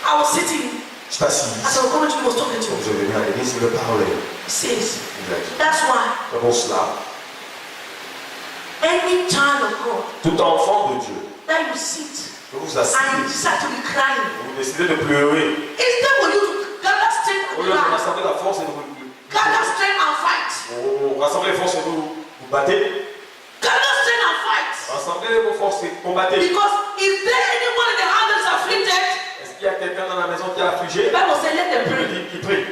I was sitting. Je suis assis. As I was coming to you, he was talking to Quand me. je venais à l'église, il me parlait. He says, Il a dit, that's why c'est pour cela, any child of God tout enfant de Dieu, that you sit que vous and you asseyez, decide to be crying, vous décidez de pleurer, instead for you to gather strength au and lieu de cry, rassembler la force et de gather strength and fight. vous rassemblez les forces et vous battez, Gather strength and fight. rassemblez vos forces et combattez. Because if there anyone in the house that is afflicted, Est-ce qu'il y a quelqu'un dans la maison qui est affligé? the Bible says, let them Il pray. dit qu'il prie.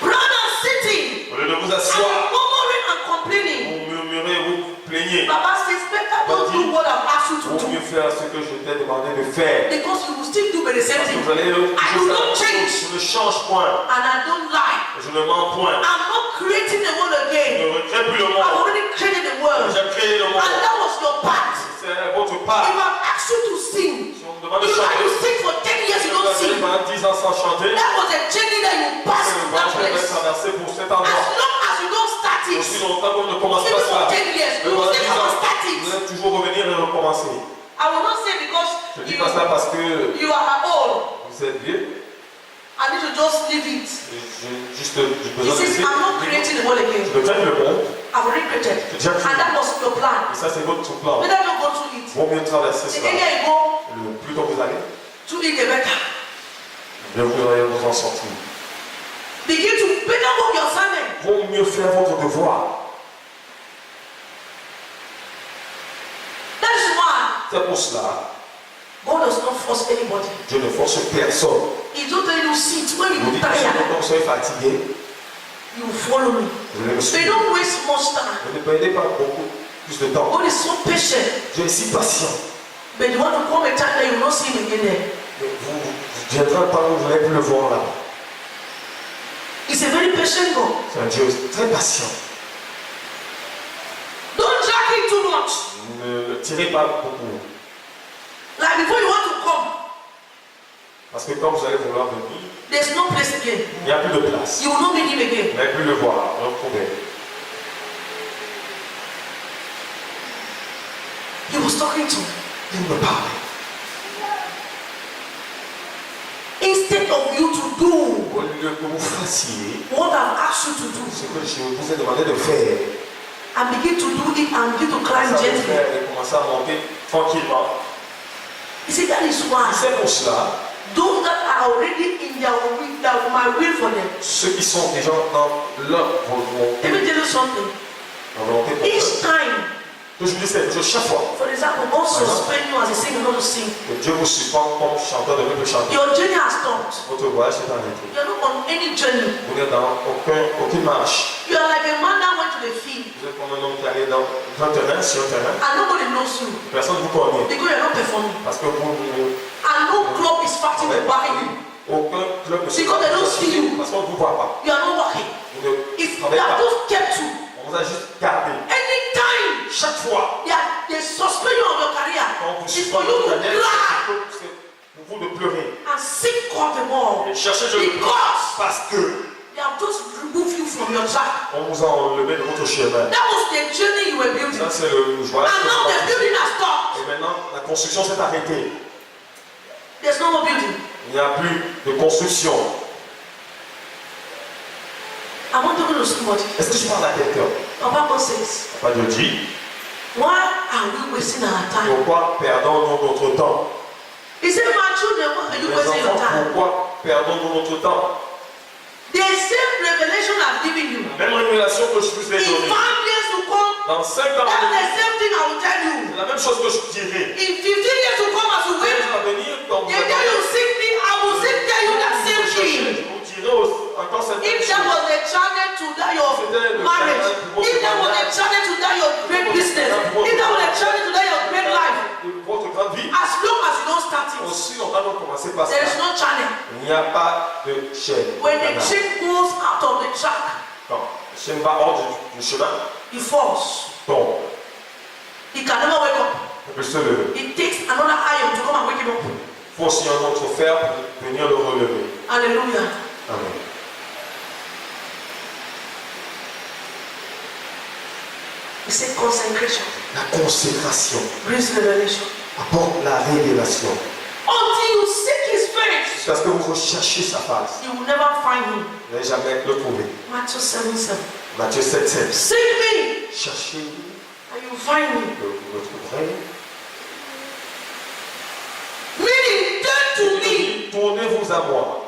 Rather than sitting Au lieu de vous and asseoir, murmuring and complaining, vous murmurez, vous plaignez. Baba says, better don't do what I've asked you to Vaut do. mieux faire ce que je t'ai demandé de faire. Because you will still do the same Parce que thing. vous allez I will not toujours faire change. je ne change point. And I don't lie. Je ne mens point. I'm not creating the world Je again. ne recrée plus le I've monde. already created the world. J'ai créé le And monde. that was your part. C'est votre If part. I've asked you to sing, Si on me demande de you try to chanter, sing for 10 years, you don't je sing. vais pendant 10 ans sans chanter. That was a journey that you passed C'est to le that voyage que je vais place. traverser pour cet As endroit. long as you don't start it, Aussi longtemps qu'on ne commence even pas for ça. 10 years, Mais you will pendant say, 10 I will ans, start vous it. allez toujours revenir et recommencer. I will not say because Je dis pas ça parce que you are old. vous êtes vieux. I need to just leave it. J'ai He besoin de says, laisser. I'm not creating the world again. Je crée le monde. I've already created. And that was your plan. Et ça, c'est votre plan. Better not go through it. Vaut mieux traverser The cela. earlier you go Le plus tôt vous allez, through it, the better. mieux vous allez vous en sortir. Begin to better work your assignment. Vaut mieux faire votre devoir. That is why C'est pour cela, God does not force anybody. je ne force personne. He don't tell you sit when Je vous you dis que si tired. vous soyez fatigué, You follow me. vous allez me So you suivre. don't waste much time. Ne perdez pas beaucoup plus de temps. God is so patient. Dieu est si patient. But you want to come a time that you will not see him again there. Mais vous viendrez un temps où vous n'allez plus le voir là. He's a very patient God. C'est un Dieu très patient. Don't drag it too much. Ne le tirez pas beaucoup. Like before you want to come, Parce que quand vous allez vouloir venir, there's no place again. il n'y a plus de place. You will not meet him again. Vous n'allez plus le voir, le retrouver. He was talking to me. Il me parlait. Instead of you to do Au lieu que vous fassiez what I've asked you to do, ce que je vous ai demandé de faire, and begin to do it and begin to climb ça gently. faire et commencer à monter tranquillement. He said that is why C'est pour cela, those that are already in their will, that my will for them. ceux qui sont déjà dans leur Let me tell you something. volonté pour Each eux, time, que je vous dis quelque chose chaque fois for example, God suspend you as a singer not to sing. que Dieu vous suspend comme chanteur de ne plus chanter. Your journey has stopped. Votre voyage est arrêté. You are not on any journey. Vous n'êtes dans aucune marche. You are like a man that went to the field Vous êtes comme un homme qui allait dans un terrain, sur un terrain. and nobody knows you Personne ne vous connaît. because you are not performing. Parce que vous And no club is fighting to buy you. aucun club ne se Because they don't see you. parce qu'on ne vous voit pas. You are not working. Vous ne If they travaillez have pas. just kept you, On vous a juste gardé. anytime Chaque fois, they suspend you on your career, quand vous it's for suspendez you votre to carrière, cry c'est pour vous de pleurer. and seek God the more. Et cherchez Dieu Because parce que they have just removed you from your track. on vous a enlevé de votre chemin. That was the journey you were building. Ça, c'est le voyage. And now the building has stopped. Et maintenant, la construction s'est arrêtée. There's no more building. Il n'y a plus de construction. I want to go to somebody. Est-ce que je parle à quelqu'un? Papa God says, Papa Dieu dit, why are we wasting our time? pourquoi perdons-nous notre temps? He said, my children, why are you Les wasting your enfants, time? pourquoi perdons-nous notre temps? The same revelation I've given you. La même révélation que je vous ai In 5 donnée. years to come, Dans 5 ans, that's the same thing I will tell you. c'est la même chose que je dirai. In 15 years to come, as you wait, À venir, quand vous the day you seek me, I will still tell you that same je thing. vous dirai encore cette même If that chose. was the channel to that your marriage, if that was the channel to that your great business, if that was the channel to that your great life, Votre grande vie, as long as you don't start it, aussi longtemps que vous commencez par there is ça, no channel. il n'y a pas de chaîne. When the chain goes out of the track, Quand la chaîne va hors du chemin, he falls. tombe. He can never wake up. On peut se lever. It takes another iron to come and wake him up. Il faut aussi un autre fer pour venir le relever. Hallelujah. Amen. He said consecration La consécration brings revelation. apporte la révélation. Until you seek his face, Jusqu'à ce que vous recherchiez sa face, you will never find him. vous n'allez jamais le trouver. Matthew 7:7. Matthieu 7,7. Seek me Cherchez, and you will find me. vous le trouverez. Meaning, turn to me. Tournez-vous à moi.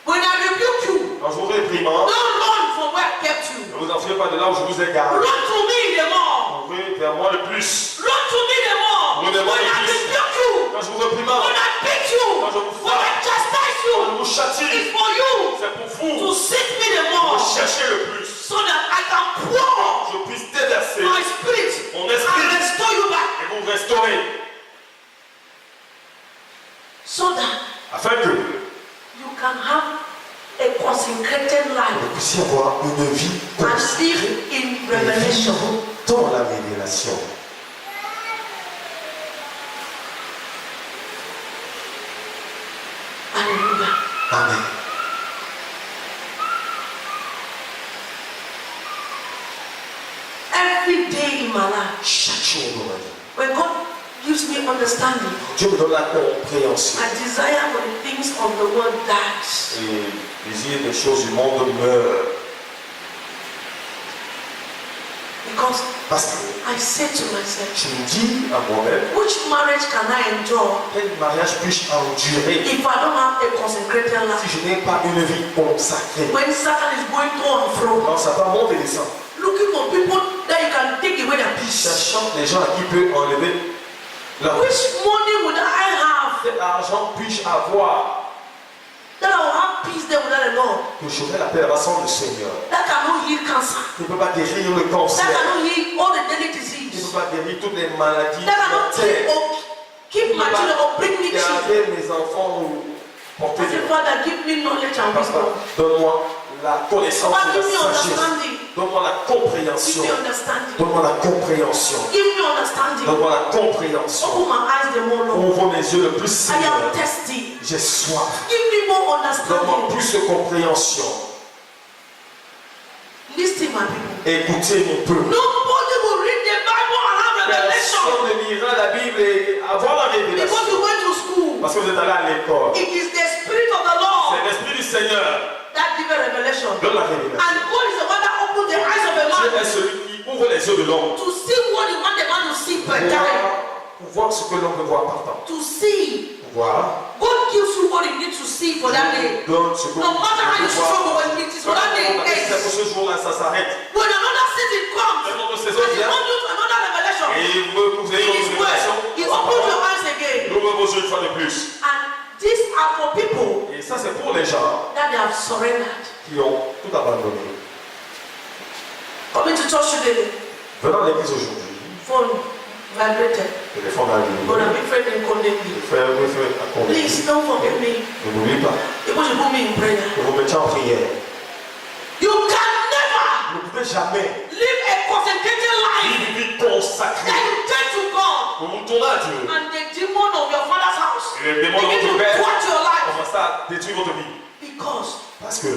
When I rebuke you, Quand je vous réprimande, don't run from where I kept you. ne vous enfuyez pas de là où je vous ai gardé. Run to me the more. Courez vers moi le plus. Run to me the more. When Revenez-moi I le plus. rebuke you, Quand je vous réprimande, when I beat you, quand je vous when I frappe, chastise quand je you, vous châtie, it's for you c'est pour to vous. seek me the Pour more, chercher le plus. so that I can pour Je puisse déverser my spirit mon and esprit restore you back, et vous restaurer. so that Afin que you can have a consecrated life vous puissiez avoir une vie and consacrée live in revelation. dans la révélation. Hallelujah. Amen. Every day in my life, Chaque jour dans ma vie, when God gives me understanding, Dieu me donne la compréhension. I desire for the things of the world dies. Et désir des choses du monde meurt. Because Parce que I say to myself, je me dis à moi-même, which marriage can I enjoy quel mariage puis-je endurer if I don't have a consecrated si life? je n'ai pas une vie consacrée? When Satan is going to and fro, Quand Satan monte et descend, looking for people that you can take away their peace. cherchant les gens à qui peut enlever leur Which money would I have quel argent puis-je avoir that I will have peace there without the Lord? que j'aurai la paix sans le Seigneur? That cannot heal cancer. Il ne peut pas guérir le That cancer. cannot heal all the daily Il ne disease. peut pas guérir toutes les maladies That cannot mortelles. keep my children or bring me children. Garder mes enfants ou porter I say, des Father, give me knowledge and Papa, wisdom. donne-moi la connaissance Papa, et give me la sagesse. understanding. Donne-moi la Give compréhension. me understanding. Donne-moi la compréhension. Give me understanding. Donne-moi la compréhension. Open my eyes the more, Lord. Ouvre mes yeux le plus, I Seigneur. am thirsty. J'ai soif. Give me more Donne-moi understanding. plus de compréhension. Listen, my people. Écoutez mon peuple. Nobody will read the Bible and have revelation Personne ne lira la Bible et avoir la révélation. because you went to school. Parce que vous êtes allé à l'école. It is the Spirit of the C'est Lord l'Esprit du Seigneur that gives a revelation. qui donne la révélation. And God is the one that opens the eyes of a Dieu man est celui qui ouvre les yeux de l'homme to see what you want the man to see per time. pour voir ce que l'homme veut voir par temps. To see. Pour voir. God gives you what you need to see for that day. Donne ce que No matter how you veut voir. struggle when it is for that day. C'est pour ce jour-là, ça s'arrête. When another season comes, Un autre and saison he vient. wants you to another revelation, Et il veut que vous ayez in une his word, révélation. he opens your eyes again. Il ouvre vos yeux une fois de plus. And these are for people Et ça, c'est pour les gens that they have surrendered. qui ont tout abandonné. Coming to church today, Venant à l'église aujourd'hui, phone vibrated. téléphone a But allumé. I'm afraid they condemn me. Frère, oui, frère, accordé. Please don't forget me. Ne m'oublie pas. Because you put me in prayer. Que vous mettiez en prière. You can never Vous ne pouvez jamais live a consecrated life vivre une vie consacrée. that you turn to God Vous vous tournez à Dieu. and the demon of your father's house Et les démons de begin votre to père thwart your life. commencent à détruire votre vie. Because Parce que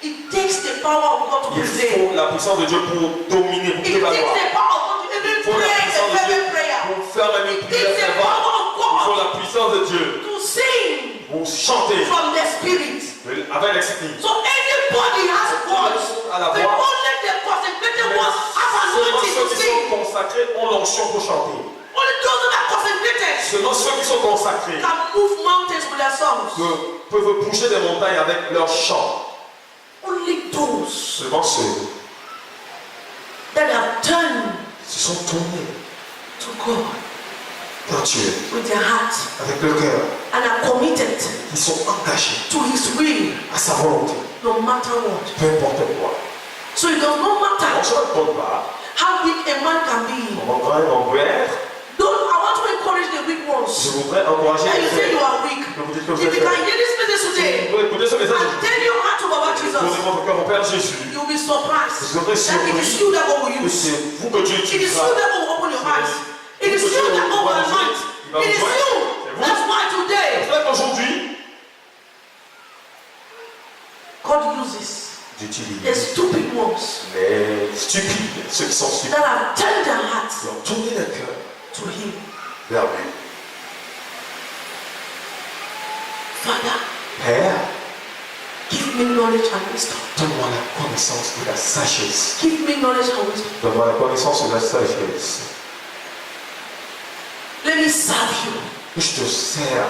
it takes the power of God to il prevail. faut la puissance de Dieu pour dominer, pour It takes prévaloir. the power of God to even Il faut la pray a puissance de Dieu fervent prayer. pour faire même une It prière takes the fervente. power of Il faut God la puissance de Dieu to sing pour chanter from the spirit. avec l'esprit. So anybody has voice. À la The voix. only the consecrated ones have Seulement anointing ceux to qui sing. sont consacrés ont l'onction pour chanter. Only those that are consecrated Seulement ceux qui sont consacrés can move mountains with their songs. peuvent bouger des montagnes avec leur chant. Only those Seulement ceux that have turned qui se sont tournés to God vers Dieu with their heart avec le cœur, and are committed qui sont engagés to His will, à sa volonté, no matter what. peu importe quoi. So it does not On matter ne se rend pas how big a man can be. comment grand on peut être. I want to encourage the weak Je ones. voudrais encourager That les you say you frères are weak. que vous dites que vous If êtes you can frères. hear this message today Vous pouvez écouter ce message and tell your heart to Baba Tournez Jesus, votre cœur au Père Jésus. you'll be surprised Vous serez that it is surpris you that God will que use. c'est vous que Dieu It is you utilisera. that will open your eyes. It is you that God will anoint. It is you. That's why C'est today vrai qu'aujourd'hui, God uses the j'utilise stupid ones les stupides, ceux qui sont stupides, that have turned their to him, vers lui. Father, Père, give me knowledge and wisdom. donne-moi la connaissance de la sagesse. Give me knowledge and wisdom. Donne-moi la connaissance de la sagesse. Let me serve you. Je te sers.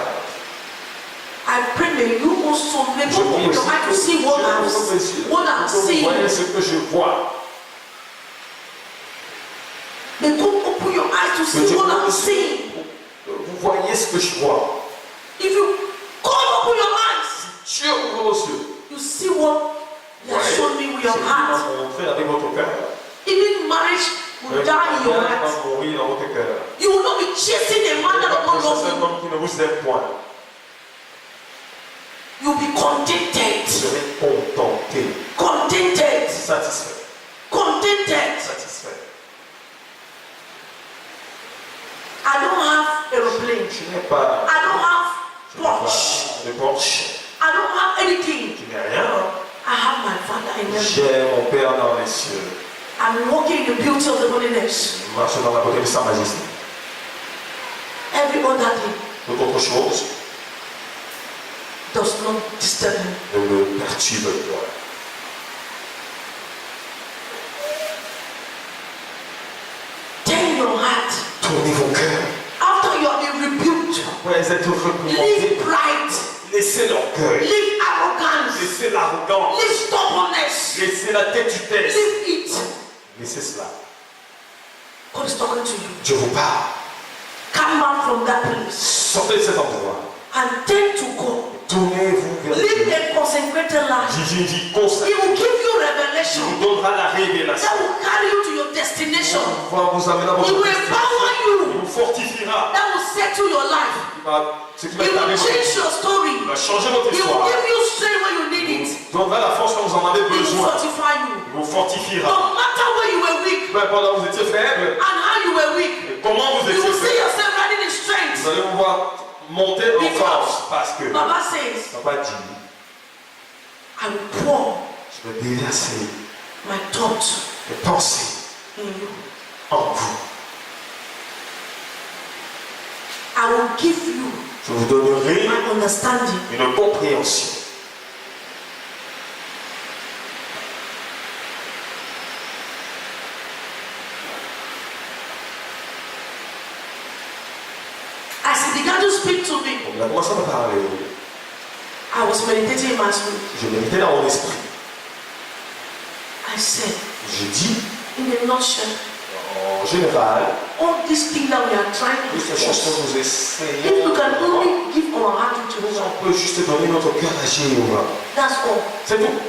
I pray that you also may Je God prie open your aussi eye to que see Dieu what ouvre mes yeux, I'm que vous seeing. voyez ce que je vois. May God open your eyes to Que see Dieu what I'm ouvre seeing. vous voyez ce que je vois. If you God open your eyes, Dieu ouvre vos yeux. you see what He has shown me with your heart. Montrez avec votre cœur. Even marriage will die in your Va heart. mourir dans votre cœur. You will not be chasing a man that does not C'est love un you. homme qui ne vous aime point. You will be contented. Vous serez contenté, Contented. satisfait, Contented. satisfait. I don't have aeroplane. Je n'ai pas I don't have Porsche. de Porsche. I don't have anything. Je n'ai rien. I have my Father in heaven. J'ai mon Père dans les cieux. I'm walking in the beauty of the holiness. Je marche dans la beauté de sa majesté. Every other thing Toute autre chose does not disturb me. ne me perturbe point. Turn your heart. Tournez vos cœurs. After you have been rebuked, Après être reprimandés, leave pride, laissez l'orgueil, leave arrogance, laissez l'arrogance, leave stubbornness, laissez la têtudesse. leave it. Laissez cela. God is talking to you. Dieu vous parle. Come back from that place Sortez de cet endroit. and turn to God. Tournez-vous vers Live Dieu. a consecrated life. J'ai dit He consacré. will give you Il revelation vous donnera la révélation. that will carry you to your destination. Il va vous amener à He votre will destination. empower Il you. vous fortifiera. That will settle your life. Ce qui He va will établir votre change vie. your story. Il va changer votre He will histoire. give you strength when you need Il it. vous donnera la force quand vous en avez He will besoin. fortify you. Il vous fortifiera. No matter where you were weak Peu importe là où vous étiez faible, and how you were weak, et comment vous you étiez will see faible, yourself riding in strength. vous allez vous voir monter en force. Parce que Baba says, Papa dit, I will pour je vais déverser my thoughts mes pensées in you. en vous. I will give you Je vous donnerai my understanding. une compréhension. As he began to speak to me, On a commencé à me parler. I was meditating in my spirit. Je méditais dans mon esprit. I said, J'ai dit, in a nutshell, en général, all these things that we are trying to toutes ces choses que force, nous if essayons, we can only give our heart to Jehovah, on peut juste donner notre cœur à Jéhovah. that's all. C'est tout.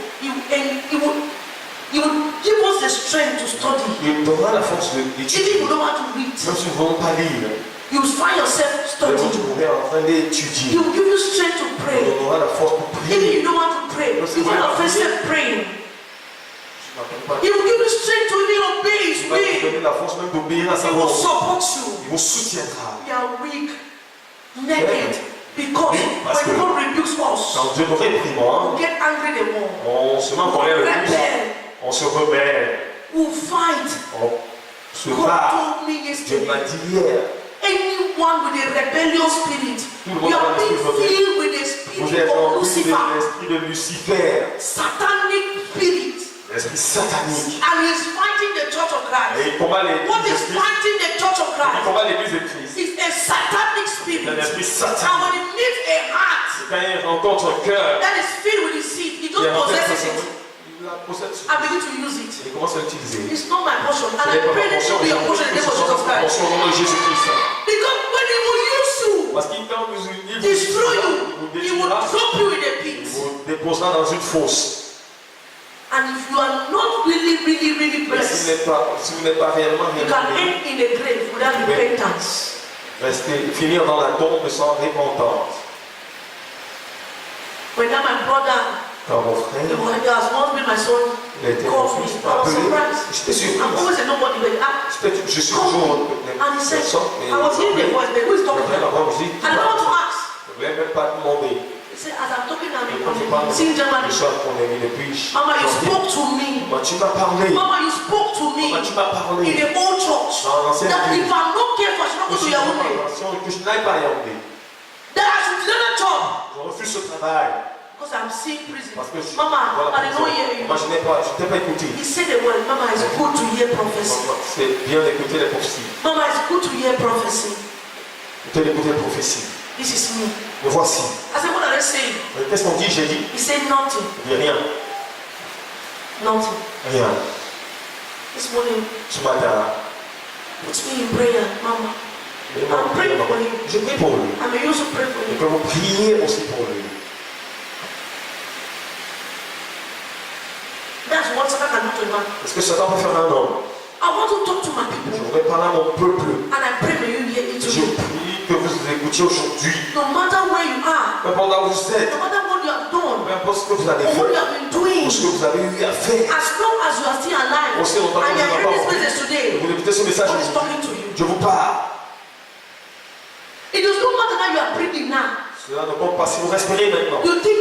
He will give us the strength to study. Il donnera la force Even if d'étudier. you don't want to read, Même si vous ne voulez pas lire, you will find yourself vous studying. trouverez en train He d'étudier. will give you strength to Il pray. donnera la force pour Even if prier. you don't want to pray, you find yourself praying. Je n'entends pas. He will give you strength to even obey His Il va vous way. donner la force même d'obéir à sa He will volonté. support you. Il vous soutiendra. We are weak, naked, because when God rebukes us, Quand Dieu nous réprimande, we get angry the more. on se met en colère le plus. Rebel, On se rebelle. we fight. On se God bat. told me Dieu m'a yesterday, dit hier, anyone with a rebellious spirit, you are being filled with the vous spirit êtes of remplis de Lucifer, l'esprit de Lucifer, satanic spirit, l'esprit satanique. and he is fighting the church of Et Christ. il combat What l'église is de Christ. fighting the church of Il Christ combat l'église de Christ. is a satanic C'est spirit. un esprit And satanique. when it meets a heart Quand il rencontre un cœur, that is filled with deceit, he il just rencontre possesses son- it il la possède. and begin to use it. Et il commence à l'utiliser. It's not my portion. And Ce I n'est pas pray ma that it portion. will be your portion in the name of Jesus Christ. Portion au nom de Jésus-Christ. Because when he will use you, Parce qu'il quand vous il destroy il you, vous he will détruira, drop you in a il pit. vous déposera dans une fosse. And if you are not really Et blessed, si vous n'êtes pas réellement you can béni, end in a grave without repentance. finir dans la tombe sans repentance. When now my brother, Quand mon frère, he has once been my son, il a été called mon me. fils, I m'a was appelé, surprised. j'étais surpris. I'm always a nobody, but Je suis toujours and he said, personne, mais I was hearing the voice, but who is talking to me? I don't want to ask. Je ne voulais même pas demander. He said, as I'm talking, I'm Et quand tu parles, seeing Germany. je sois ton ami depuis. Mama, you spoke to me. Maman, tu m'as parlé. Mama, you spoke to me Maman, tu m'as parlé. in the old church. Dans l'ancienne That église. if I'm not careful, I should not go go to Yaoundé. Que je n'aille pas à Yaoundé. That I should deny that job. Je refuse ce travail. Because I'm seeing prison. Parce que je, Mama, voilà, I don't hear you. moi, je n'ai pas écouté. He said the word, Mama, it's good to hear prophecy. C'est bien d'écouter les prophéties. Mama, it's good to hear prophecy. D'écouter les prophéties. This is me. Me voici. I said, what are they saying? Qu'est-ce qu'on dit? J'ai dit. He said nothing. Il n'y a rien. Nothing. Rien. This morning, Ce matin, put me in prayer, Mama. I'm praying for him. je prie pour lui. I may also pray for Et him. que vous priez aussi pour lui. That's what Satan can do to a man. Est-ce que Satan peut faire un homme? I want to talk to my Je people. voudrais parler à mon peuple. And I pray may you hear it Je today. prie que vous écoutiez aujourd'hui. No matter where you are, Peu importe là où vous êtes, no matter what you have done, peu importe ce que vous avez or what you fait, have been doing, ou ce que vous avez eu à faire, as long as you are still alive, aussi longtemps que and vous you are n'avez hearing pas this message envie, today, vous écoutez ce message God is aujourd'hui. talking to you. Je vous parle. It does not matter that you are breathing now. Cela ne compte pas si vous respirez maintenant. You think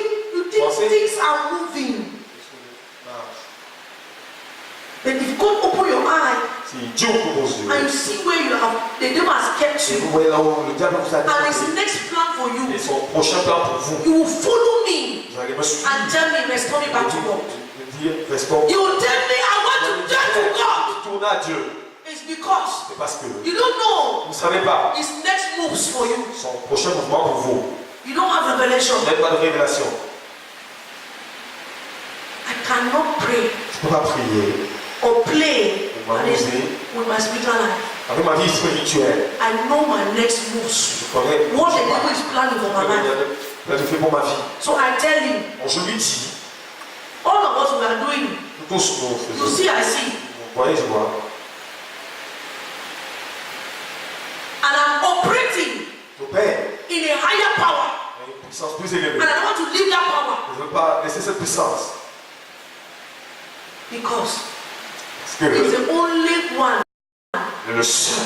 Pensez. things are moving. But if God open your eye Si Dieu ouvre vos yeux, and you see where you have, the devil has kept et you, vous voyez là où le diable vous a and his mis, next plan for et you, son prochain plan pour vous, you will follow me vous allez me suivre. and tell me, restore me back to God. Me dire, restons. You will tell me, I want to turn to God. Tournez à Dieu. It's because C'est parce que you don't know vous ne savez pas his next moves for you. son prochain mouvement pour vous. You don't have revelation. Vous n'avez pas de révélation. I cannot pray Je ne peux pas prier or play Ou m'amuser. with my spiritual life. avec ma vie spirituelle. I know my next moves. Je connais What the devil is planning for my life. ce qu'il fait pour ma vie. So I tell him, Bon, je lui dis, all of us we are doing. tous nous You faisons. see, I see. Vous voyez, je vois. And I'm operating J'opère in a higher power. à une puissance plus élevée. And I don't want to leave that power. Je ne veux pas laisser cette puissance. Because Parce que it's the only one le seul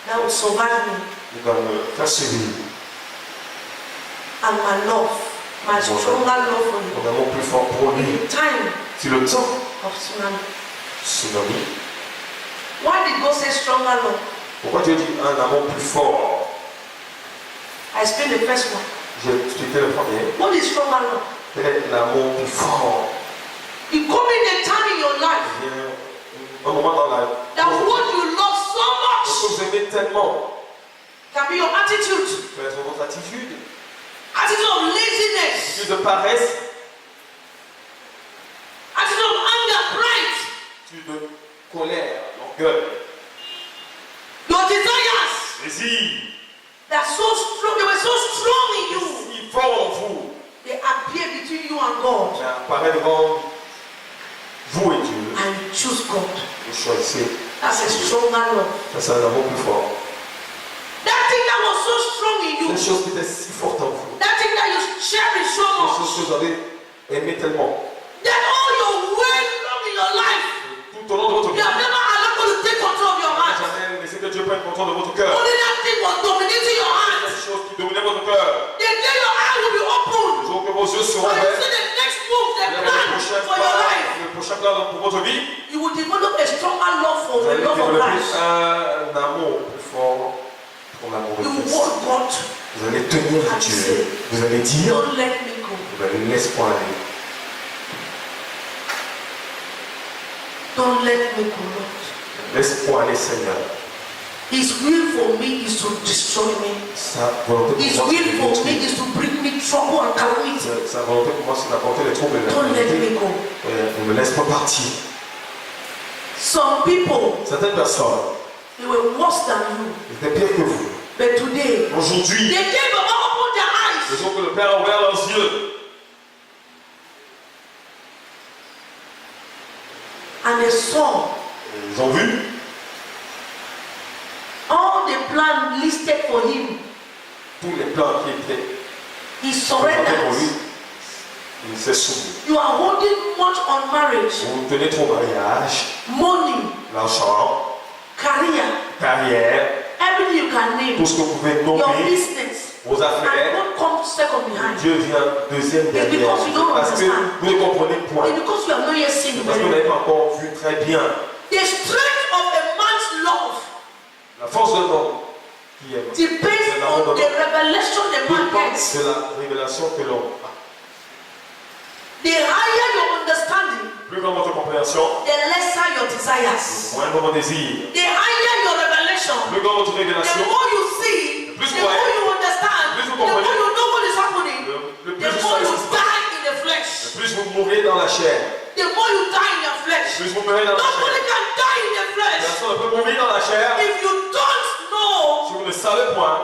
that will survive me. qui va me faire survivre. And my love, my stronger love for you. Mon amour plus fort pour lui. In time Si le temps, of tsunami. tsunami. Why did God say stronger love? Pourquoi Dieu dit un amour plus fort? I explained the first one. J'ai expliqué le premier. What is stronger love? Quel est l'amour plus fort? It comes in a time in your life Il y a un moment dans la vie. that what you love so Ce que much vous aimez tellement can be your attitude. peut être votre attitude. Attitude of laziness. Attitude de paresse, Attitude of anger, pride. attitude de colère, d'orgueil, Your desires. désir. They're so strong. They were so strong in you. Si fort en vous, They appear between you and God. ça apparaît devant vous et Dieu. And you choose God. Vous choisissez. That's a stronger love. Ça, c'est un amour plus fort. That thing that was so strong in you. Cette chose qui était si forte en vous. That thing that you cherish so Cette much. chose que vous avez aimé tellement. That all your way long in your life. Tout au long de votre You vie. have never allowed God to take control of your Vous n'avez heart. jamais laissé que Dieu prenne contrôle de votre cœur. Only that thing was dominating your heart. Cette chose qui dominait votre cœur. The day your eye will be open. Le jour que vos yeux seront And you ouverts, see the next move, the le plan prochain for your life. pas, le prochain plan pour votre vie, You will develop a stronger love for vous the allez love of développer Christ. un amour plus fort pour l'amour de You will Christ. want God. Vous allez tenir à Dieu. Vous allez dire, Don't let me go. vous allez laisse-moi aller. Don't let me go, Lord. Laisse-moi aller, Seigneur. His will for me is to destroy me. Sa volonté His pour moi, will c'est de for me détruire. is to bring me trouble and calamity. Sa volonté pour moi, c'est d'apporter les troubles et la Don't let calamité. me go. Ne me laisse pas partir. Some people, Certaines personnes they were worse than you. étaient pires que vous. But today, Aujourd'hui, they gave Baba open their le eyes. jour que le Père a ouvert leurs yeux, And they saw ils ont vu all the plans listed for him. tous les plans qui étaient He présentés pour lui. surrendered. Il s'est souvenu. You are holding much on marriage, Vous tenez trop au mariage, money, l'argent, career, carrière, everything you can name, tout ce que vous pouvez your nommer, business. vos And affaires. God comes second behind. Dieu vient deuxième derrière. because you don't Parce que understand. vous ne comprenez point. It's because you have not yet seen Parce que vous very n'avez pas encore vu très bien the strength of a man's love la force de l'homme qui aime depends on the revelation the man dépend gets. de la révélation que l'homme a. The higher your understanding, Plus grand votre compréhension, the lesser your desires. moins grand vos désirs. The higher your revelation, Plus grand votre the révélation, more you see, plus the vous more voyez, you understand, plus vous the more comprenez, you know what is happening, le the plus vous more savez you ce qui se passe. die in the flesh. Plus vous mourrez dans la chair. The more you die in your flesh. Plus vous mourrez dans la Nobody chair. can die in the flesh Personne ne peut mourir dans la chair if you don't know si vous ne savez point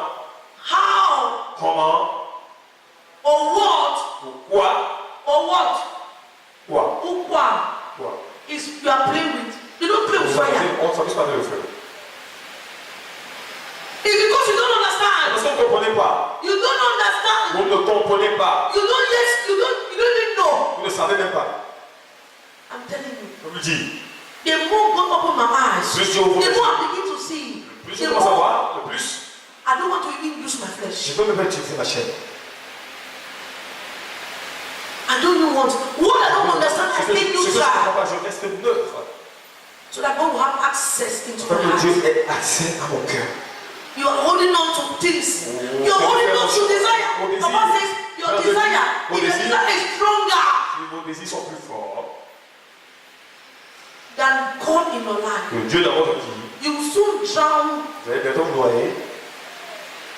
how comment, or what pourquoi, quoi, ou quoi quoi. is you are playing with. You don't play with Vous fire. savez, on ne s'amuse pas avec le feu. It's because you don't Parce understand. que vous ne comprenez pas. You don't understand. Vous ne comprenez pas. You don't even know. Vous ne savez même pas. I'm telling you. Je vous dis, The more God open my eyes, plus Dieu ouvre the les more yeux, I begin to see. plus The je commence à more voir, le plus I don't want to even use my je flesh. peux même pas utiliser ma chair. I don't even want. What I don't understand, I Ce que still je use ne comprends that. pas, je reste neutre. So that God will have access into Afin my que Dieu heart. ait accès à mon cœur. You are holding on to things. You are holding on to desire. Papa says your desire. If your desire is stronger Si vos désirs sont plus forts than God in your life, que Dieu dans votre vie, you will soon drown vous allez bientôt vous noyer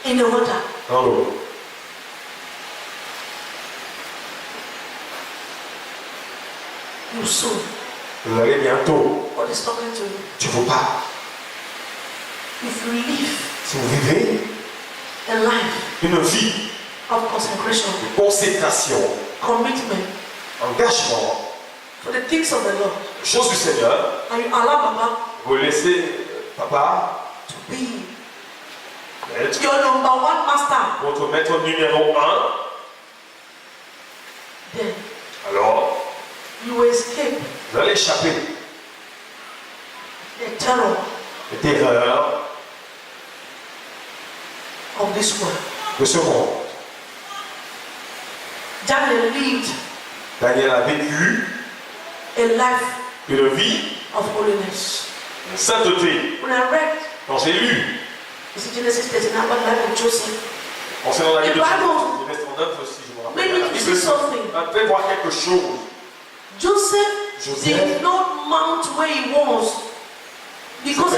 in the water. dans l'eau. You soon. Vous allez bientôt. God is talking to you. Dieu vous parle. If you live Si vous vivez a life une vie of consecration, de consécration, commitment engagement, for the things of the Lord, chose du Seigneur, and you allow Papa vous laissez papa to be être your number one master, votre maître numéro 1, then alors you will escape vous allez échapper the terror des terreurs of this world. de ce monde. Daniel lived Daniel a vécu a life une vie of holiness. de sainteté. When I read, Quand j'ai lu, you see Genesis 39, about the life of Joseph, concernant la vie de The Bible Genèse 39, si je me rappelle, made la me to Bible see something. m'a fait voir quelque chose. Joseph did not mount where he was because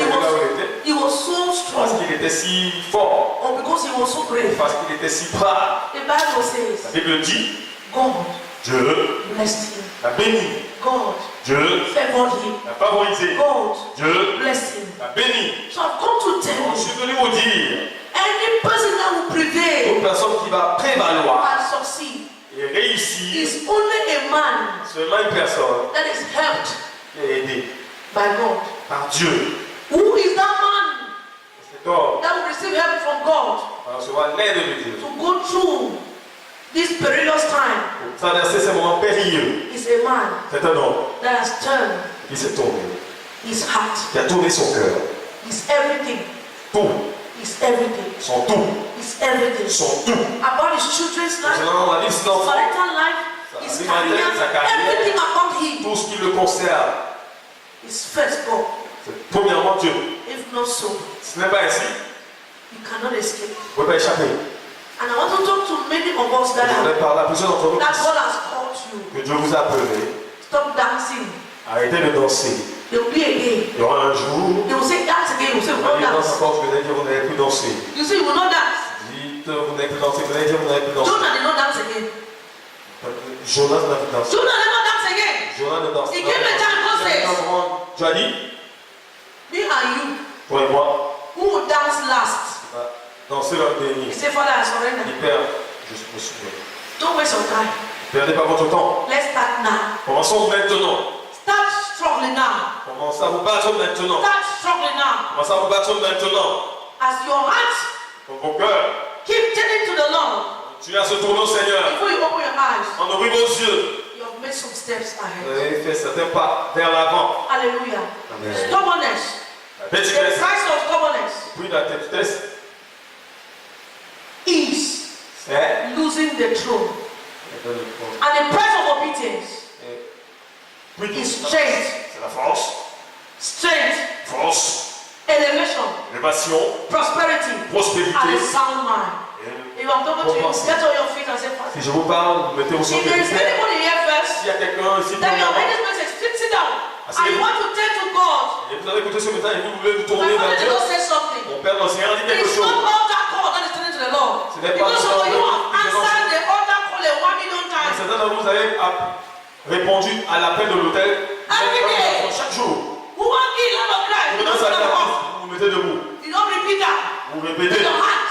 he was so Parce strong qu'il était si fort, or because he was so great. parce qu'il était si brave. The Bible La says, Bible dit, God Dieu blessed him. l'a béni, God Dieu favored him. l'a favorisé, God Dieu blessed him. l'a béni. So I've come to tell Donc, je you, suis venu vous dire, any person that will prevail une personne qui va prévaloir and succeed et réussir, is only a man seulement une personne that is helped qui est aidée by God. par Dieu. Who is that man Cet homme that will receive help from God va recevoir l'aide de Dieu to go through this perilous time? pour traverser ces moments périlleux. Is a man C'est un homme that has turned qui s'est tourné, his heart, qui a tourné son cœur, his everything, tout, his everything, son tout, his everything son tout. about his children's life, Concernant la vie de his son enfant, marital life, his Sa vie career, maritale, sa carrière, everything about him tout ce qui le concerne, is first God. c'est premièrement Dieu. If not so, Ce n'est pas ainsi, you cannot escape. vous ne pouvez pas échapper. And I want to talk to many of us Je that voudrais parler à plusieurs d'entre vous God has called you. que Dieu vous a appelé. Stop dancing. Arrêtez de danser. There will be a day. Il y aura un jour, They will say dance again. You say we on va will dire not dans sa dance. porte, vous allez dire vous n'allez plus danser. You say you will not dance. Dites vous n'allez plus danser, vous allez dire vous n'allez plus danser. Jonah did not dance again. Jonas n'a plus dansé. Jonah never dance again. Jonas ne danse pas. Il came a time, God says. Tu as dit, Me and you, toi et moi, who will dance last? on va danser l'un He dernier. said, Father, I surrender. Il perd, je me souviens. Don't waste your time. Perdez pas votre temps. Let's start now. Commençons maintenant. Start struggling now. Commencez à vous battre maintenant. Start struggling now. Commencez à vous battre maintenant. As your heart Dans vos cœurs, keep turning to the Lord, tu as se tourner au Seigneur. before you open your eyes, En ouvrant vos yeux, you have made some steps vous ahead. avez fait certains pas vers l'avant. Hallelujah. Amen. Stubbornness. La The bêtise, price of stubbornness puis la tête, is c'est losing the throne. And the price of obedience puis is strength. c'est la force. Strength. Force. elevation, élévation, prosperity, prospérité. and a sound mind. Et If I'm talking to you, Bon, get on your feet and say, Father. si je vous parle, mettez vos If there is pieds. anybody here first, S'il y a quelqu'un ici, then your premièrement, head is message, sit down. And Asseyez-vous. you want to turn to God. et vous avez écouté ce message et vous voulez vous My tourner father vers did Dieu. not say something. Mon Père dans le Seigneur dit quelque It's chose. not altar call that is turning to the Lord. Ce n'est pas Because of you have le- answered the altar call a 1,000,000 times. Certains d'entre vous avez répondu à l'appel de l'hôtel Every day. chaque jour. Who want to kill Lord of Christ? Vous You dans don't sa stand up. vous vous mettez debout. You don't repeat that. Vous But répétez. your heart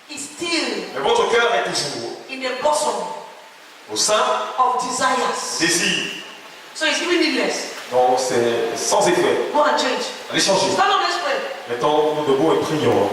is still Mais votre cœur est toujours in the bosom au sein of desires. des désir. So it's even needless. Donc c'est sans effet. Go and change. Allez changer. Stand up, let's pray. Mettons-nous debout et prions.